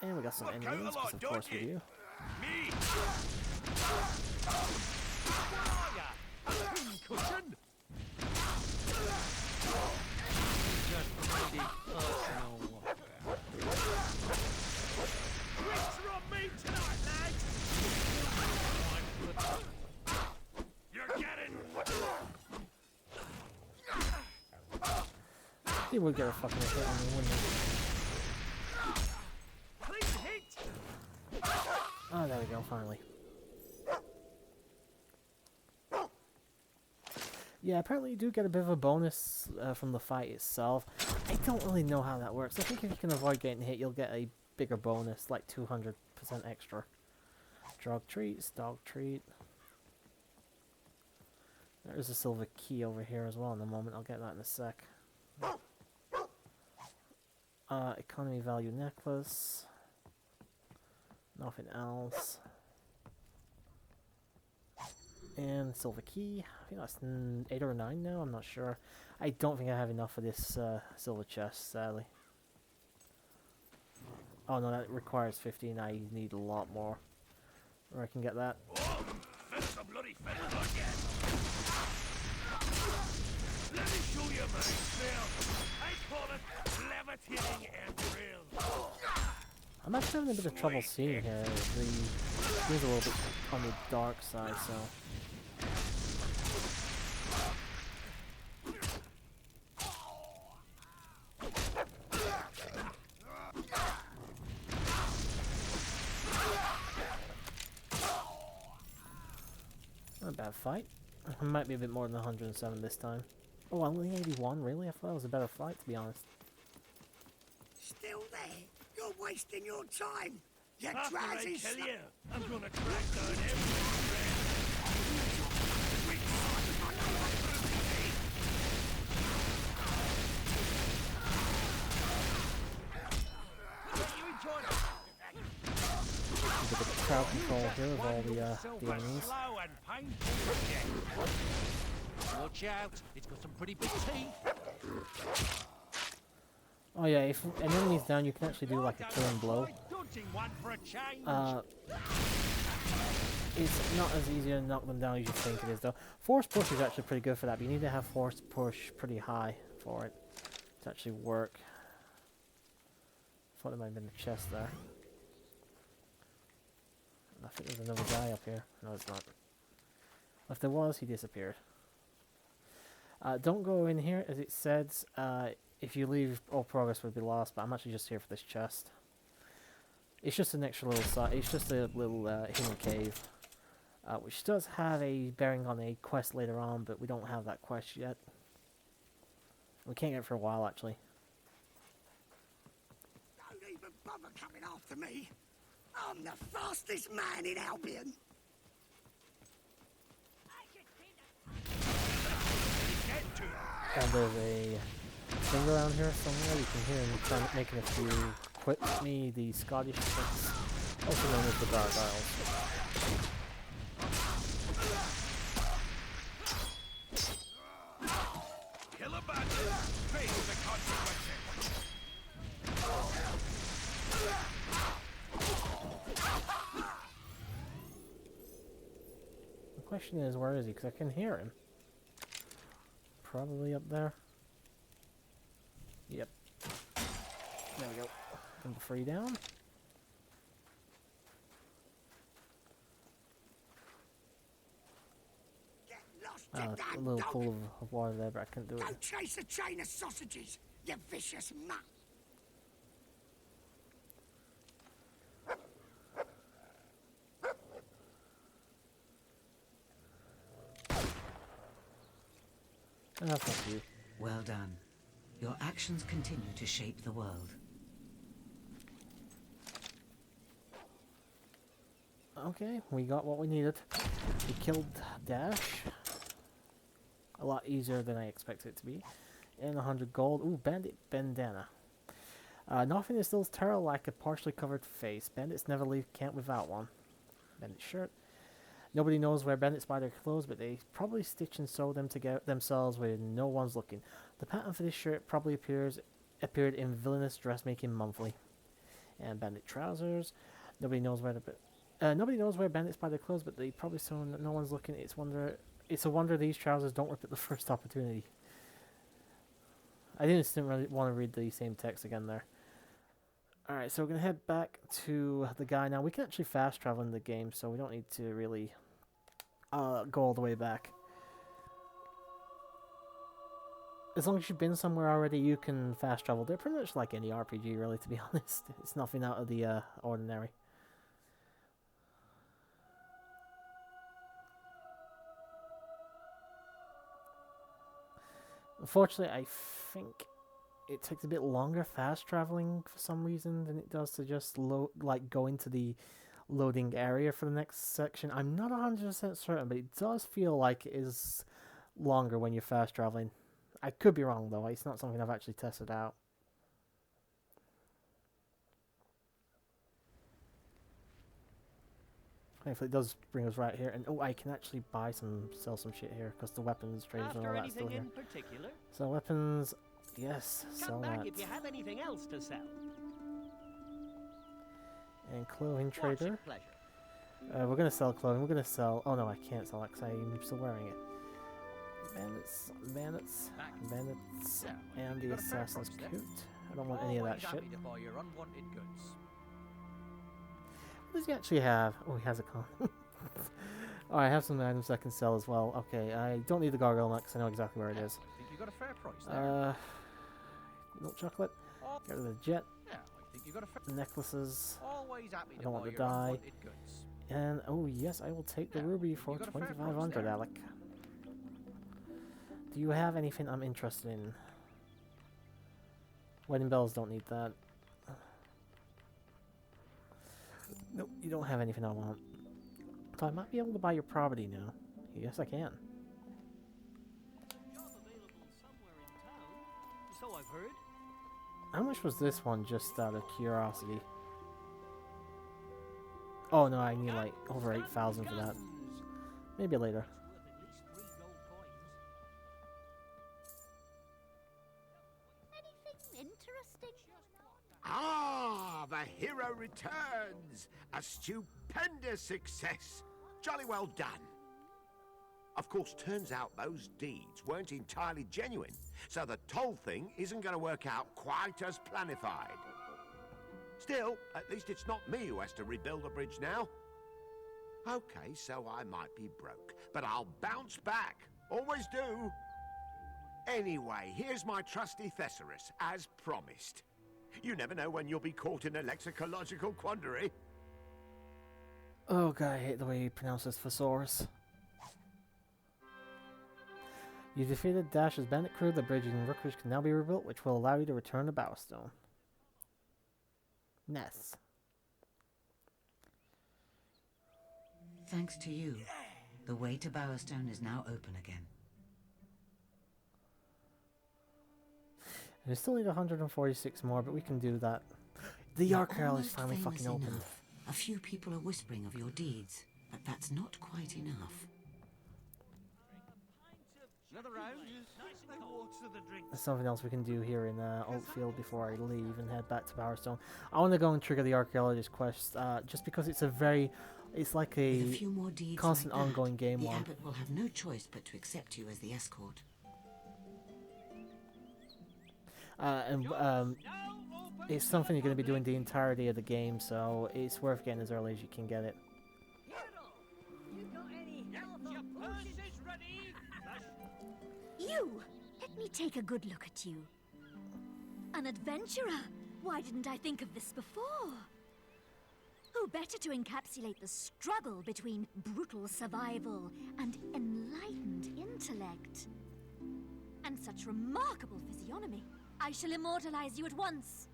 And we got some Look out enemies, a because lot, of don't course we you? do. Me! Cushion! Just really personal. Drinks are on me tonight, lads! You're getting... He would get a fucking hit on me, wouldn't he? Please hit! Oh, there we go, finally. Yeah, apparently you do get a bit of a bonus from the fight itself. I don't really know how that works. I think if you can avoid getting hit, you'll get a bigger bonus, like 200% extra. Drug treats, dog treat. There's a silver key over here as well in a moment. I'll get that in a sec. Economy value necklace. Nothing else. And silver key. I think that's 8 or 9 now. I'm not sure. I don't think I have enough for this silver chest, sadly. Oh no, that requires 15. I need a lot more. Or I can get that. Oh, finish the bloody fiddle again! Let me show you my spell. I call it levitating and drill. I'm actually having a bit of trouble seeing here. The screen's a little bit on the dark side, so. Not a bad fight. It might be a bit more than 107 this time. Oh, only 81? Really? I thought it was a better fight, to be honest. Still there? You're wasting your time. You After I drowsy kill son- you, I'm gonna track down every you enjoyed it? A bit of crowd control here of all the enemies. Slow and painful. Watch out, it's got some pretty big teeth. Oh yeah, if an enemy's down, you can actually do like a killing blow. Dodging one for a change. It's not as easy to knock them down as you think it is, though. Force push is actually pretty good for that, but you need to have force push pretty high for it to actually work. Thought there might have been a chest there. I think there's another guy up here. No, it's not. If there was, he disappeared. Don't go in here, as it says. If you leave, all progress would be lost, but I'm actually just here for this chest. It's just an extra little side. It's just a little hidden cave, which does have a bearing on a quest later on, but we don't have that quest yet. We can't get it for a while, actually. Don't even bother coming after me. I'm the fastest man in Albion. And there's a thing around here somewhere. You can hear him trying making a few quit me, the Scottish tricks, also known as the gargoyles. Kill a bandit, face the consequences. The question is, where is he? Because I can hear him. Probably up there. Yep. There we go. Number 3 down. Get lost, you A damn little dog. pool of water there, but I couldn't do it. Go chase a chain of sausages, you vicious mutt. Ah, fuck you. Well done. Your actions continue to shape the world. Okay, we got what we needed. We killed Dash. A lot easier than I expected it to be. And 100 gold. Ooh, bandit bandana. Nothing is still terrible like a partially covered face. Bandits never leave camp without one. Bandit shirt. Nobody knows where bandits buy their clothes, but they probably stitch and sew them together themselves when no one's looking. The pattern for this shirt probably appeared in Villainous Dressmaking Monthly. And bandit trousers. Nobody knows where nobody knows where bandits buy their clothes, but they probably so no one's looking. It's a wonder these trousers don't rip at the first opportunity. I didn't really want to read the same text again there. Alright, so we're going to head back to the guy. Now, we can actually fast travel in the game, so we don't need to really go all the way back. As long as you've been somewhere already, you can fast travel. They're pretty much like any RPG, really, to be honest. It's nothing out of the ordinary. Unfortunately, I think it takes a bit longer fast traveling for some reason than it does to just go into the loading area for the next section. I'm not 100% certain, but it does feel like it is longer when you're fast traveling. I could be wrong though. It's not something I've actually tested out. Hopefully it does bring us right here. And oh, I can actually sell some shit here because the weapons trade and all that's still here. Particular? So weapons, yes, sell that. If you have anything else to sell. And clothing trader. We're gonna sell clothing. We're gonna sell. Oh no, I can't sell it because I'm still wearing it. Bandits, and the assassin's coat. I don't want any of that shit. What does he actually have? Oh, he has a con. Oh, I have some items I can sell as well. Okay, I don't need the gargoyle nut because I know exactly where it is. I think you got a fair price there. Milk chocolate. Get rid of the jet. Yeah, I think you got a fair Necklaces. Always happy I don't want to die. And oh yes, I will take the ruby for 2,500, Alec. Do you have anything I'm interested in? Wedding bells, don't need that. Nope, you don't have anything I want. So I might be able to buy your property now. Yes, I can. Job available somewhere in town, so I've heard. How much was this one, just out of curiosity? Oh no, I need like over 8,000 for that. Maybe later. Ah, the hero returns! A stupendous success! Jolly well done. Of course, turns out those deeds weren't entirely genuine, so the toll thing isn't going to work out quite as planified. Still, at least it's not me who has to rebuild the bridge now. Okay, so I might be broke, but I'll bounce back. Always do. Anyway, here's my trusty thesaurus, as promised. You never know when you'll be caught in a lexicological quandary. Oh god, I hate the way he pronounces thesaurus. You defeated Dash's bandit crew. The bridge in Rookridge can now be rebuilt, which will allow you to return to Bowerstone. Ness. Thanks to you, the way to Bowerstone is now open again. We still need 146 more, but we can do that. The Archaeal is finally fucking opened. A few people are whispering of your deeds, but that's not quite enough. Another round? There's something else we can do here in Oakfield before I leave and head back to Bowerstone. I want to go and trigger the Archaeologist quest, just because it's it's like a few more deeds constant like that, ongoing game the one. abbot will have no choice but to accept you as the escort. It's something you're going to be doing the entirety of the game, so it's worth getting as early as you can get it. You! Let me take a good look at you. An adventurer! Why didn't I think of this before? Who better to encapsulate the struggle between brutal survival and enlightened intellect? And such remarkable physiognomy. I shall immortalize you at once.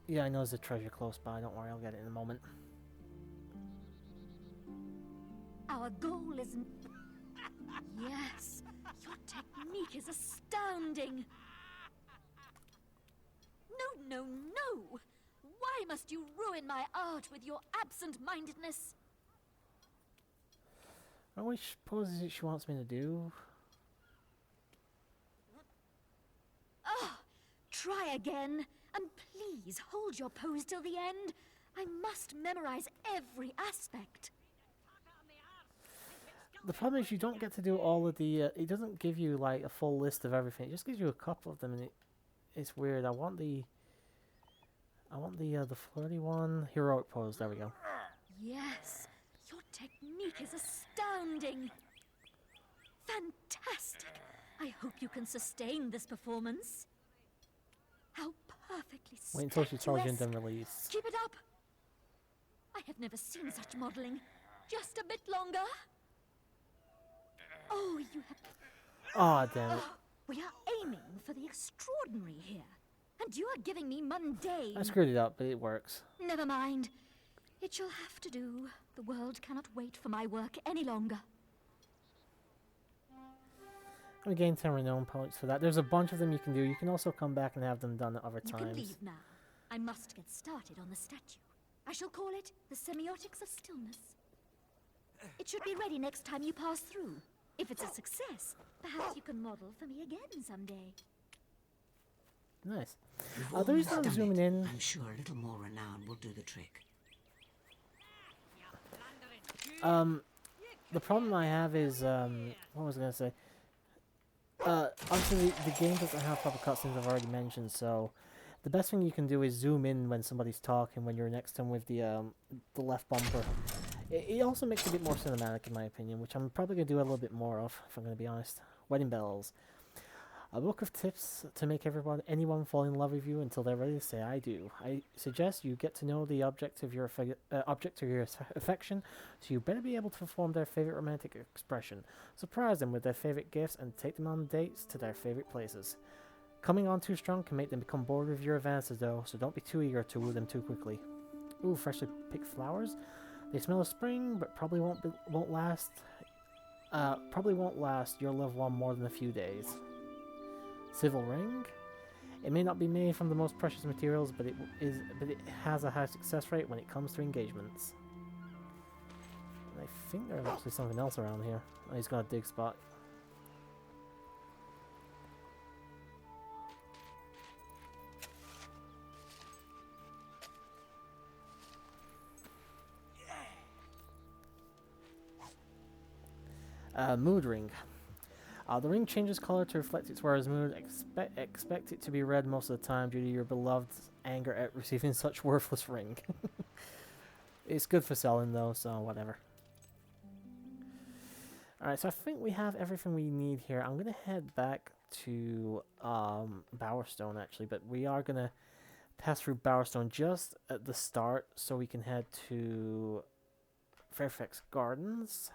Yeah, I know there's a treasure close by. Don't worry, I'll get it in a moment. Our goal is... Yes, your technique is astounding. No, no, no! Why must you ruin my art with your absent-mindedness? Which poses it she wants me to do? try again. And please hold your pose till the end. I must memorize every aspect. The problem is you don't get to do all of the. It doesn't give you like a full list of everything. It just gives you a couple of them, and it's weird. I want the flirty one, heroic pose. There we go. Yes, your technique is astounding. Fantastic. I hope you can sustain this performance. How perfectly Wait until she tells you and statuesque. then release. Keep it up. I have never seen such modeling. Just a bit longer. Oh, you have... Oh damn it! Oh, we are aiming for the extraordinary here. And you are giving me mundane. I screwed it up, but it works. Never mind. It shall have to do. The world cannot wait for my work any longer. I gained 10 renown points for that. There's a bunch of them you can do. You can also come back and have them done at other You times. can leave now. I must get started on the statue. I shall call it the Semiotics of Stillness. It should be ready next time you pass through. If it's a success, perhaps you can model for me again someday. Nice. You've The reason almost I'm done zooming it. in. I'm sure a little more renown will do the trick. The problem I have is what was I gonna say? Obviously the game doesn't have proper cutscenes. I've already mentioned, so the best thing you can do is zoom in when somebody's talking when you're next to them with the left bumper. It also makes it a bit more cinematic in my opinion, which I'm probably gonna do a little bit more of if I'm gonna be honest. Wedding bells. A book of tips to make anyone fall in love with you until they're ready to say I do. I suggest you get to know the object of your affection, so you better be able to perform their favorite romantic expression. Surprise them with their favorite gifts and take them on dates to their favorite places. Coming on too strong can make them become bored with your advances though, so don't be too eager to woo them too quickly. Ooh, freshly picked flowers. They smell of spring, but probably won't last. Probably won't last your loved one more than a few days. Civil ring. It may not be made from the most precious materials, but it has a high success rate when it comes to engagements. And I think there's actually something else around here. Oh, he's got a dig spot. Mood ring. The ring changes color to reflect its wearer's mood. Expect it to be red most of the time due to your beloved's anger at receiving such worthless ring. It's good for selling though, so whatever. Alright, so I think we have everything we need here. I'm gonna head back to Bowerstone actually, but we are gonna pass through Bowerstone just at the start so we can head to Fairfax Gardens.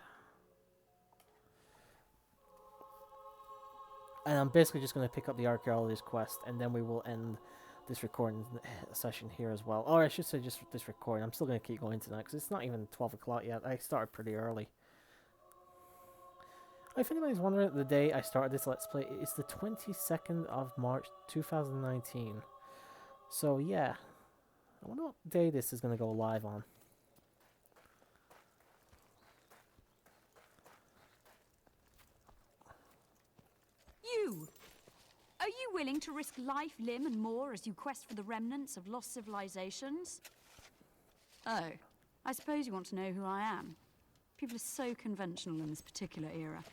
And I'm basically just going to pick up the archaeologist quest, and then we will end this recording session here as well. Or I should say just this recording. I'm still going to keep going tonight, because it's not even 12 o'clock yet. I started pretty early. If anybody's wondering the day I started this Let's Play, it's the 22nd of March 2019. So yeah, I wonder what day this is going to go live on. You! Are you willing to risk life, limb, and more as you quest for the remnants of lost civilizations? Oh, I suppose you want to know who I am. People are so conventional in this particular era.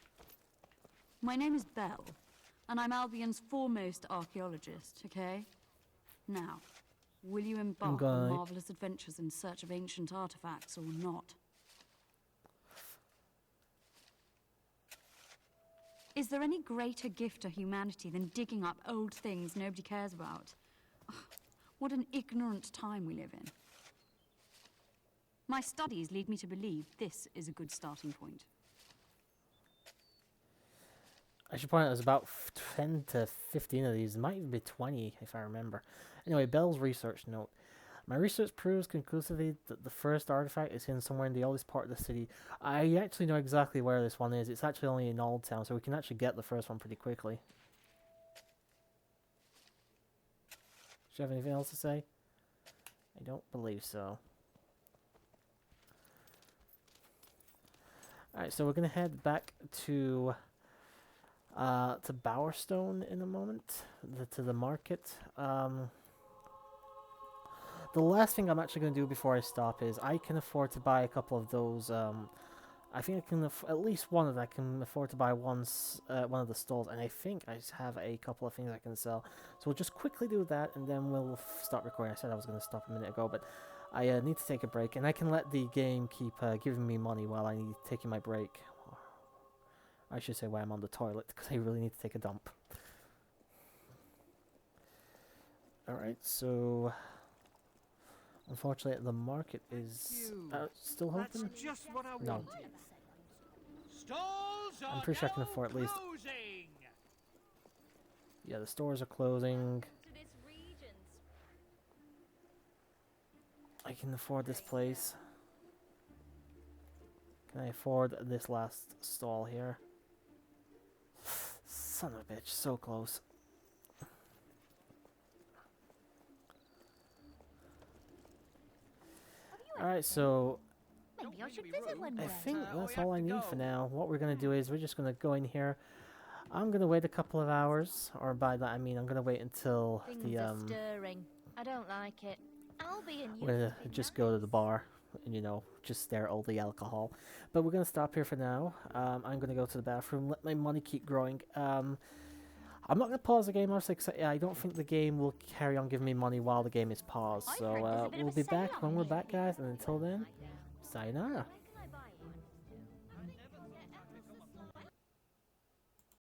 My name is Belle, and I'm Albion's foremost archaeologist, okay? Now, will you embark on marvelous adventures in search of ancient artifacts or not? Is there any greater gift to humanity than digging up old things nobody cares about? Ugh, what an ignorant time we live in. My studies lead me to believe this is a good starting point. I should point out there's about 10 to 15 of these. It might even be 20 if I remember. Anyway, Belle's research note. My research proves conclusively that the first artifact is hidden somewhere in the oldest part of the city. I actually know exactly where this one is. It's actually only in Old Town, so we can actually get the first one pretty quickly. Do you have anything else to say? I don't believe so. Alright, so we're going to head back to to Bowerstone in a moment, to the market. The last thing I'm actually going to do before I stop is I can afford to buy a couple of those. I think I can at least one of that. I can afford to buy one of the stalls, and I think I just have a couple of things I can sell. So we'll just quickly do that, and then we'll start recording. I said I was going to stop a minute ago, but I need to take a break, and I can let the game keep giving me money while I need taking my break. I should say while I'm on the toilet, because I really need to take a dump. Alright, so unfortunately the market is still open. That's just what I No. wanted. Stalls I'm are pretty sure I can now afford at least. closing. Yeah, the stores are closing. I can afford this place. Can I afford this last stall here? Son of a bitch, so close. Alright, so Maybe I should visit one I day. think that's we have all I to need go. for now. What we're gonna do is we're just gonna go in here. I'm gonna wait a couple of hours, or by that I mean I'm gonna wait until Things the are stirring. I don't like it. I'll be in we're gonna just go to the bar and, you know, just stare at all the alcohol. But we're gonna stop here for now. I'm gonna go to the bathroom, let my money keep growing. I'm not gonna pause the game, obviously, 'cause I don't think the game will carry on giving me money while the game is paused. I've So heard there's a bit of we'll a be sale back when on we're here. back, guys. And until then, sayonara.